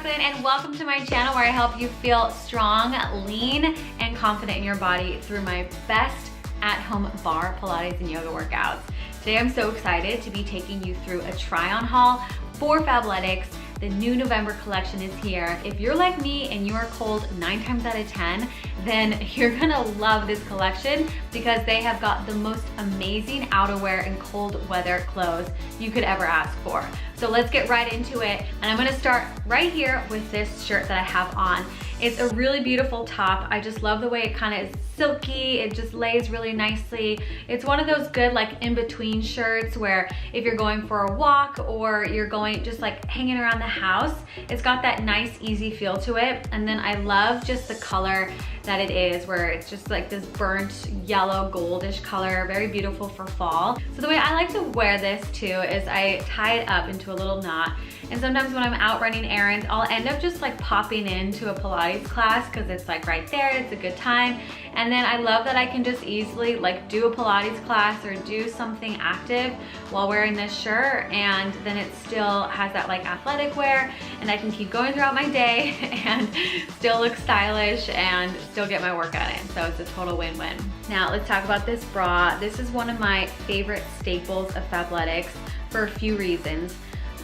Jacqueline, and welcome to my channel where I help you feel strong, lean, and confident in your body through my best at-home bar, Pilates, and yoga workouts. Today I'm so excited to be taking you through a try-on haul for Fabletics. The new November collection is here. If you're like me and you are cold 9 times out of 10, then you're gonna love this collection because they have got the most amazing outerwear and cold weather clothes you could ever ask for. So let's get right into it. And I'm gonna start right here with this shirt that I have on. It's a really beautiful top. I just love the way it kind of is silky. It just lays really nicely. It's one of those good like in-between shirts where if you're going for a walk or you're going just like hanging around the house, it's got that nice easy feel to it. And then I love just the color that it is, where it's just like this burnt yellow goldish color, very beautiful for fall. So the way I like to wear this too is I tie it up into a little knot. And sometimes when I'm out running errands, I'll end up just like popping into a Pilates class because it's like right there, it's a good time. And then I love that I can just easily like do a Pilates class or do something active while wearing this shirt, and then it still has that like athletic wear, and I can keep going throughout my day and still look stylish and still get my workout in. So it's a total win-win. Now let's talk about this bra. This is one of my favorite staples of Fabletics for a few reasons.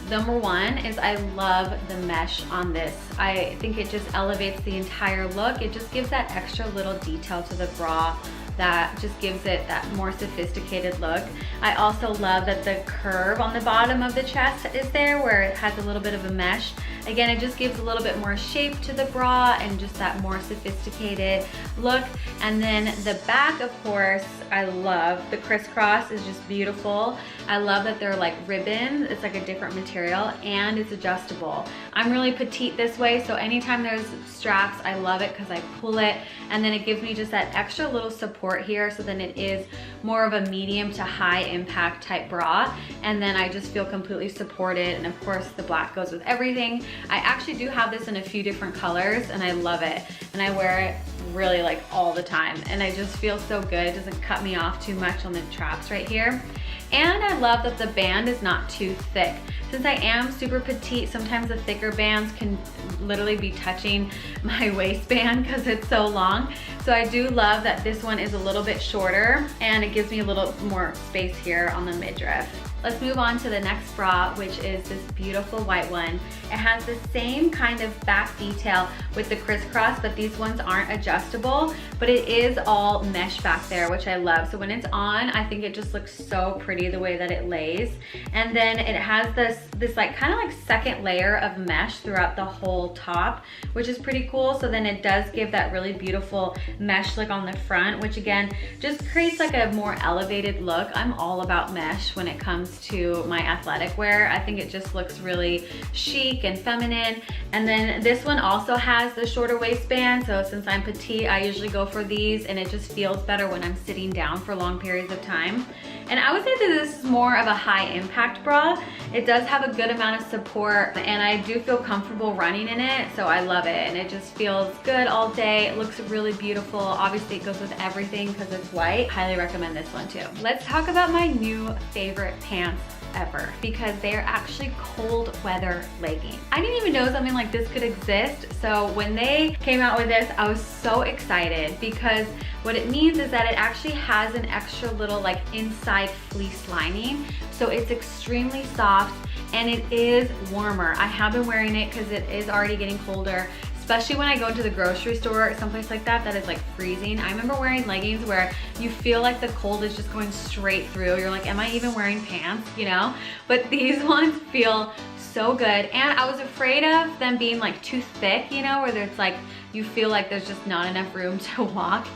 Number one is I love the mesh on this. I think it just elevates the entire look. It just gives that extra little detail to the bra that just gives it that more sophisticated look. I also love that the curve on the bottom of the chest is there where it has a little bit of a mesh. Again, it just gives a little bit more shape to the bra and just that more sophisticated look. And then the back, of course, I love. The crisscross is just beautiful. I love that they're like ribbon. It's like a different material and it's adjustable. I'm really petite this way, so anytime there's straps, I love it because I pull it, and then it gives me just that extra little support here, so then it is more of a medium to high impact type bra, and then I just feel completely supported. And of course the black goes with everything. I actually do have this in a few different colors and I love it, and I wear it really like all the time, and I just feel so good. It doesn't cut me off too much on the traps right here. And I love that the band is not too thick. Since I am super petite, sometimes the thicker bands can literally be touching my waistband because it's so long. So I do love that this one is a little bit shorter and it gives me a little more space here on the midriff. Let's move on to the next bra, which is this beautiful white one. It has the same kind of back detail with the crisscross, but these ones aren't adjustable, but it is all mesh back there, which I love. So when it's on, I think it just looks so pretty the way that it lays. And then it has this like kind of like second layer of mesh throughout the whole top, which is pretty cool. So then it does give that really beautiful mesh look on the front, which again, just creates like a more elevated look. I'm all about mesh when it comes to my athletic wear. I think it just looks really chic and feminine. And then this one also has the shorter waistband, so since I'm petite, I usually go for these, and it just feels better when I'm sitting down for long periods of time. And I would say that this is more of a high impact bra. It does have a good amount of support, and I do feel comfortable running in it, so I love it. And it just feels good all day. It looks really beautiful. Obviously it goes with everything because it's white. Highly recommend this one too. Let's talk about my new favorite pants ever, because they are actually cold weather leggings. I didn't even know something like this could exist. So when they came out with this, I was so excited, because what it means is that it actually has an extra little like inside fleece lining. So it's extremely soft and it is warmer. I have been wearing it because it is already getting colder, especially when I go to the grocery store or someplace like that is like freezing. I remember wearing leggings where you feel like the cold is just going straight through. You're like, am I even wearing pants, you know? But these ones feel so good. And I was afraid of them being like too thick, you know, where there's like, you feel like there's just not enough room to walk.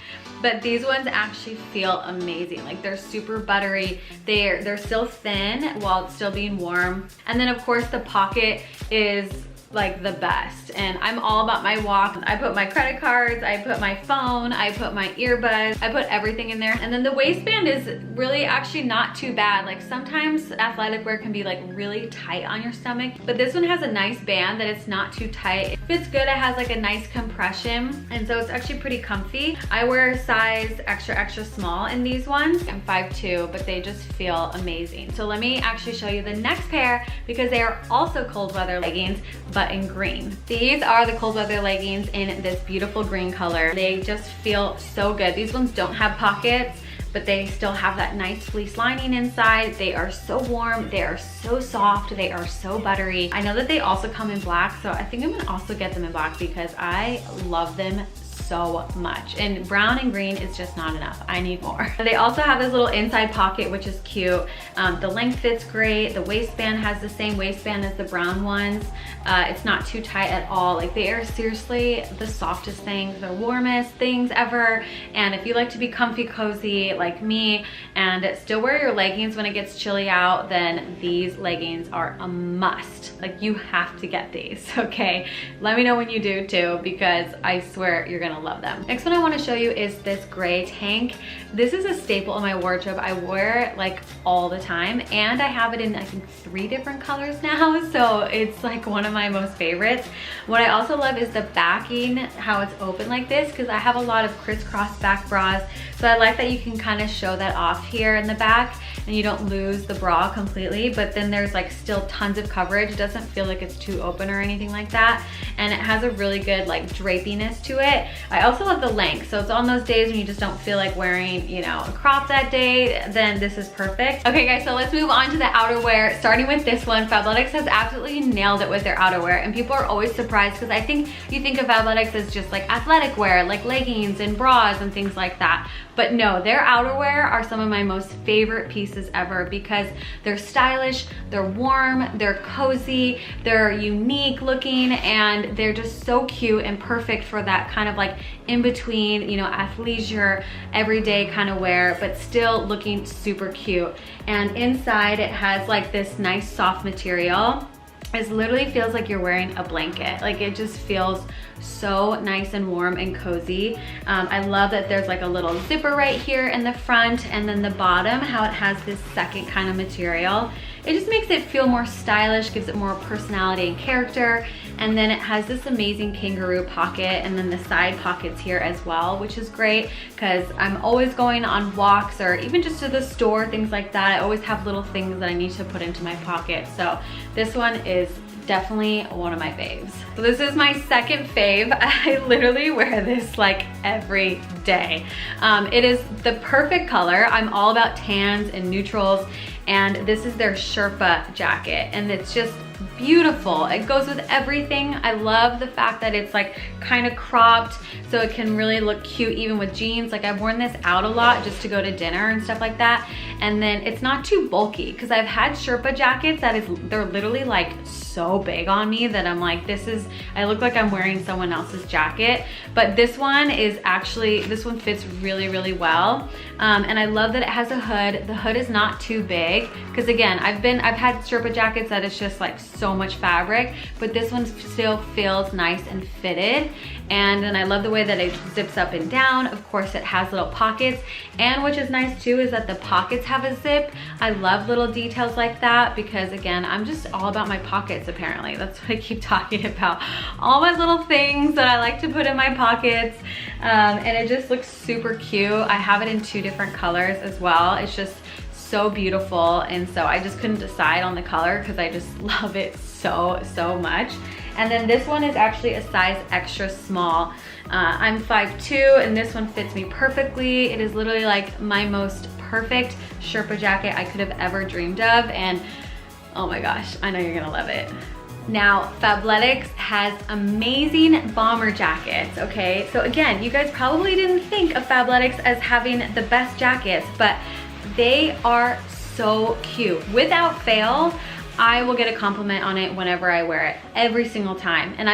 But these ones actually feel amazing. Like they're super buttery. They're still thin while it's still being warm. And then of course the pocket is like the best, and I'm all about my walk. I put my credit cards, I put my phone, I put my earbuds, I put everything in there. And then the waistband is really actually not too bad. Like sometimes athletic wear can be like really tight on your stomach, but this one has a nice band that it's not too tight. It fits good. It has like a nice compression, and so it's actually pretty comfy. I wear a size extra small in these ones. I'm 5'2", but they just feel amazing. So let me actually show you the next pair, because they are also cold weather leggings, but but in green. These are the cold weather leggings in this beautiful green color. They just feel so good. These ones don't have pockets, but they still have that nice fleece lining inside. They are so warm, they are so soft, they are so buttery. I know that they also come in black, so I think I'm gonna also get them in black because I love them so much. And brown and green is just not enough. I need more. They also have this little inside pocket, which is cute. The length fits great. The waistband has the same waistband as the brown ones. It's not too tight at all. Like, they are seriously the softest things, the warmest things ever. And if you like to be comfy cozy like me and still wear your leggings when it gets chilly out, then these leggings are a must. Like, you have to get these, okay? Let me know when you do too, because I swear you're gonna love them. Next one I want to show you is this gray tank. This is a staple in my wardrobe. I wear it like all the time, and I have it in I think 3 different colors now, so it's like one of my most favorites. What I also love is the backing, how it's open like this, because I have a lot of crisscross back bras, so I like that you can kind of show that off here in the back and you don't lose the bra completely, but then there's like still tons of coverage. It doesn't feel like it's too open or anything like that, and it has a really good like drapiness to it. I also love the length, so it's on those days when you just don't feel like wearing, you know, a crop that day, then this is perfect. Okay guys, so let's move on to the outerwear, starting with this one. Fabletics has absolutely nailed it with their outerwear, and people are always surprised because I think you think of Fabletics as just like athletic wear, like leggings and bras and things like that. But no, their outerwear are some of my most favorite pieces ever because they're stylish, they're warm, they're cozy, they're unique looking, and they're just so cute and perfect for that kind of like in between, you know, athleisure, everyday kind of wear, but still looking super cute. And inside it has like this nice soft material. It literally feels like you're wearing a blanket. Like, it just feels so nice and warm and cozy. I love that there's like a little zipper right here in the front, and then the bottom, how it has this second kind of material. It just makes it feel more stylish, gives it more personality and character. And then it has this amazing kangaroo pocket, and then the side pockets here as well, which is great because I'm always going on walks or even just to the store, things like that. I always have little things that I need to put into my pocket. So this one is definitely one of my faves. So this is my second fave. I literally wear this like every day. It is the perfect color. I'm all about tans and neutrals, and this is their Sherpa jacket, and it's just beautiful. It goes with everything. I love the fact that it's like kind of cropped, so it can really look cute even with jeans. Like, I've worn this out a lot just to go to dinner and stuff like that, and then it's not too bulky because I've had Sherpa jackets they're literally like so big on me that I'm like, I look like I'm wearing someone else's jacket. But this one fits really, really well. And I love that it has a hood. The hood is not too big because, again, I've had Sherpa jackets that is just like so much fabric, but this one still feels nice and fitted. And then I love the way that it zips up and down. Of course, it has little pockets, and which is nice too is that the pockets have a zip. I love little details like that because, again, I'm just all about my pockets. Apparently that's what I keep talking about, all my little things that I like to put in my pockets. And it just looks super cute. I have it in 2 different colors as well. It's just so beautiful, and so I just couldn't decide on the color because I just love it so much. And then this one is actually a size extra small. I'm 5'2", and this one fits me perfectly. It is literally like my most perfect Sherpa jacket I could have ever dreamed of, and oh my gosh, I know you're gonna love it. Now, Fabletics has amazing bomber jackets, okay? So again, you guys probably didn't think of Fabletics as having the best jackets, but they are so cute. Without fail, I will get a compliment on it whenever I wear it, every single time. And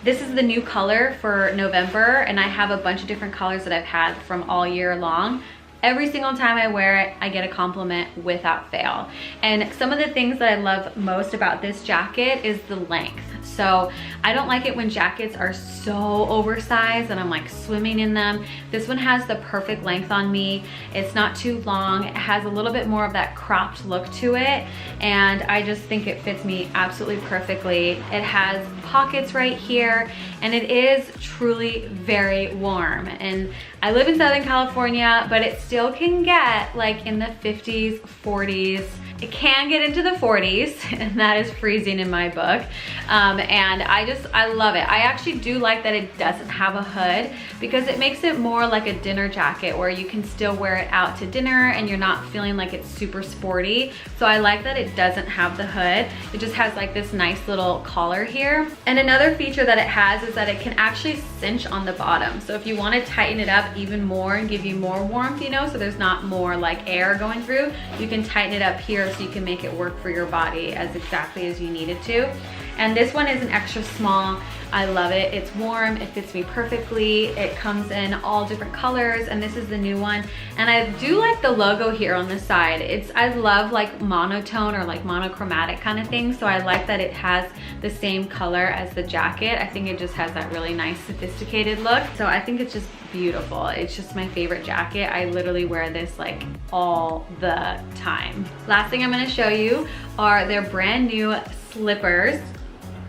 this is the new color for November, and I have a bunch of different colors that I've had from all year long. Every single time I wear it, I get a compliment without fail. And some of the things that I love most about this jacket is the length. So I don't like it when jackets are so oversized and I'm like swimming in them. This one has the perfect length on me. It's not too long. It has a little bit more of that cropped look to it, and I just think it fits me absolutely perfectly. It has pockets right here, and it is truly very warm. And I live in Southern California, but it still can get like in the 50s, 40s. It can get into the 40s, and that is freezing in my book. And I love it. I actually do like that it doesn't have a hood because it makes it more like a dinner jacket where you can still wear it out to dinner and you're not feeling like it's super sporty. So I like that it doesn't have the hood. It just has like this nice little collar here. And another feature that it has is that it can actually cinch on the bottom. So if you want to tighten it up even more and give you more warmth, you know, so there's not more like air going through, you can tighten it up here so you can make it work for your body as exactly as you need it to. And this one is an extra small. I love it. It's warm, it fits me perfectly. It comes in all different colors, and this is the new one. And I do like the logo here on the side. I love like monotone or like monochromatic kind of thing. So I like that it has the same color as the jacket. I think it just has that really nice sophisticated look. So I think it's just beautiful. It's just my favorite jacket. I literally wear this like all the time. Last thing I'm gonna show you are their brand new slippers.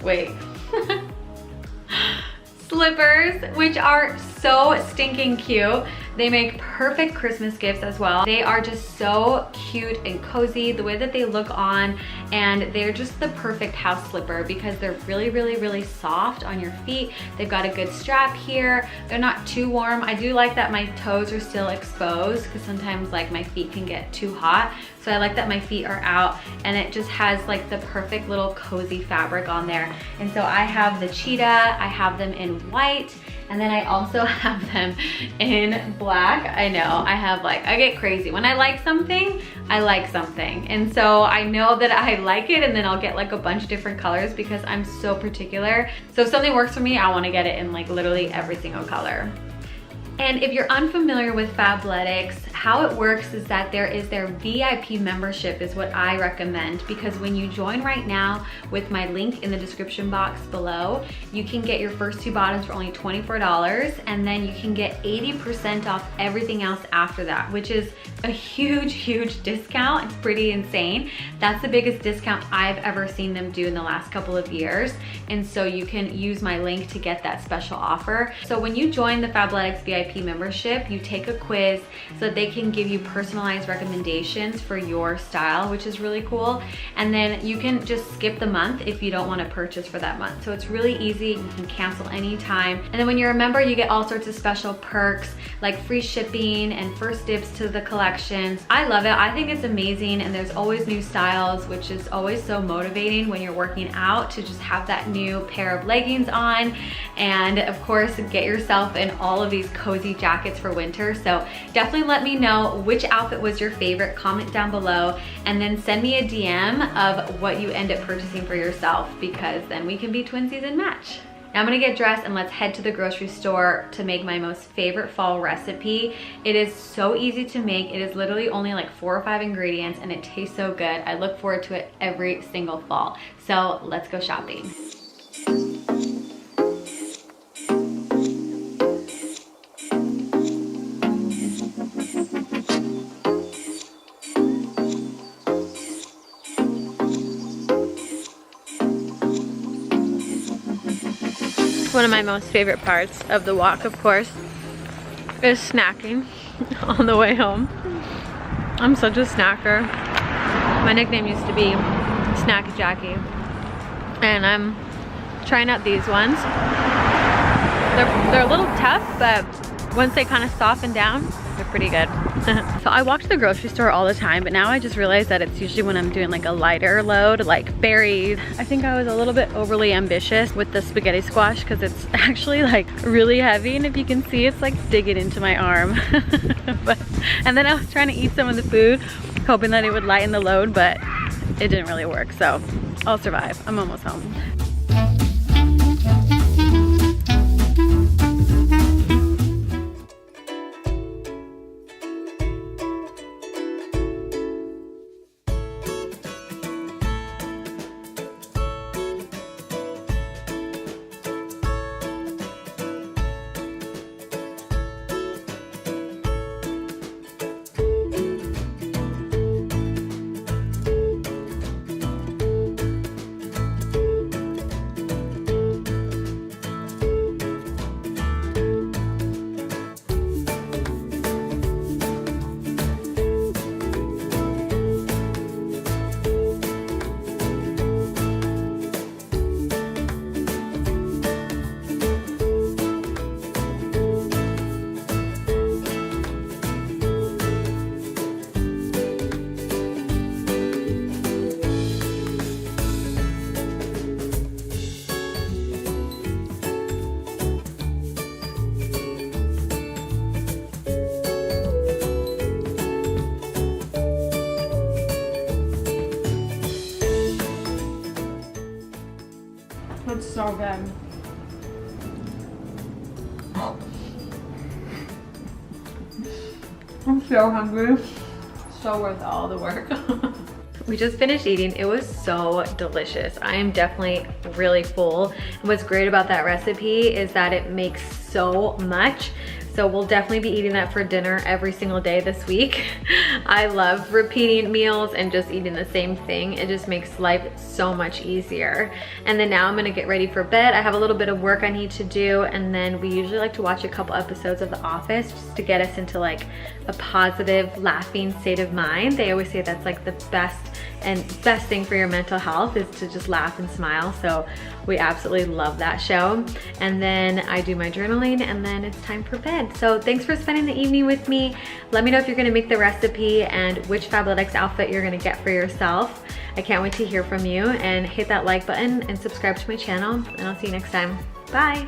Wait. Slippers, which are so stinking cute. They make perfect Christmas gifts as well. They are just so cute and cozy, the way that they look on, and they're just the perfect house slipper because they're really, really, really soft on your feet. They've got a good strap here. They're not too warm. I do like that my toes are still exposed because sometimes like my feet can get too hot. So I like that my feet are out, and it just has like the perfect little cozy fabric on there. And so I have the cheetah, I have them in white, and then I also have them in black. I know, I get crazy. When I like something, I like something. And so I know that I like it, and then I'll get like a bunch of different colors because I'm so particular. So if something works for me, I wanna get it in like literally every single color. And if you're unfamiliar with Fabletics, how it works is that there is their VIP membership is what I recommend, because when you join right now with my link in the description box below, you can get your first 2 bottoms for only $24, and then you can get 80% off everything else after that, which is a huge, huge discount. It's pretty insane. That's the biggest discount I've ever seen them do in the last couple of years. And so you can use my link to get that special offer. So when you join the Fabletics VIP membership, you take a quiz so that they can give you personalized recommendations for your style, which is really cool. And then you can just skip the month if you don't want to purchase for that month. So it's really easy. You can cancel anytime. And then when you're a member, you get all sorts of special perks like free shipping and first dibs to the collections. I love it. I think it's amazing, and there's always new styles, which is always so motivating when you're working out to just have that new pair of leggings on, and of course get yourself in all of these cozy jackets for winter. So definitely let me know which outfit was your favorite. Comment down below, and then send me a DM of what you end up purchasing for yourself, because then we can be twinsies and match. Now I'm gonna get dressed and let's head to the grocery store to make my most favorite fall recipe. It is so easy to make. It is literally only like 4 or 5 ingredients, and it tastes so good. I look forward to it every single fall. So let's go shopping. One of my most favorite parts of the walk, of course, is snacking on the way home. I'm such a snacker. My nickname used to be Snacky Jackie, and I'm trying out these ones. They're a little tough, but once they kind of soften down, they're pretty good. So I walk to the grocery store all the time, but now I just realized that it's usually when I'm doing like a lighter load, like berries. I think I was a little bit overly ambitious with the spaghetti squash because it's actually like really heavy, and if you can see, it's like digging into my arm. And then I was trying to eat some of the food, hoping that it would lighten the load, but it didn't really work. So I'll survive. I'm almost home. so good. I'm so hungry. So worth all the work. We just finished eating. It was so delicious. I am definitely really full. And what's great about that recipe is that it makes so much. So we'll definitely be eating that for dinner every single day this week. I love repeating meals and just eating the same thing. It just makes life so much easier. And then now I'm gonna get ready for bed. I have a little bit of work I need to do, and then we usually like to watch a couple episodes of The Office just to get us into like a positive, laughing state of mind. They always say that's like the best thing for your mental health is to just laugh and smile. So we absolutely love that show. And then I do my journaling, and then it's time for bed. So thanks for spending the evening with me. Let me know if you're gonna make the recipe and which Fabletics outfit you're gonna get for yourself. I can't wait to hear from you, and hit that like button and subscribe to my channel, and I'll see you next time. Bye.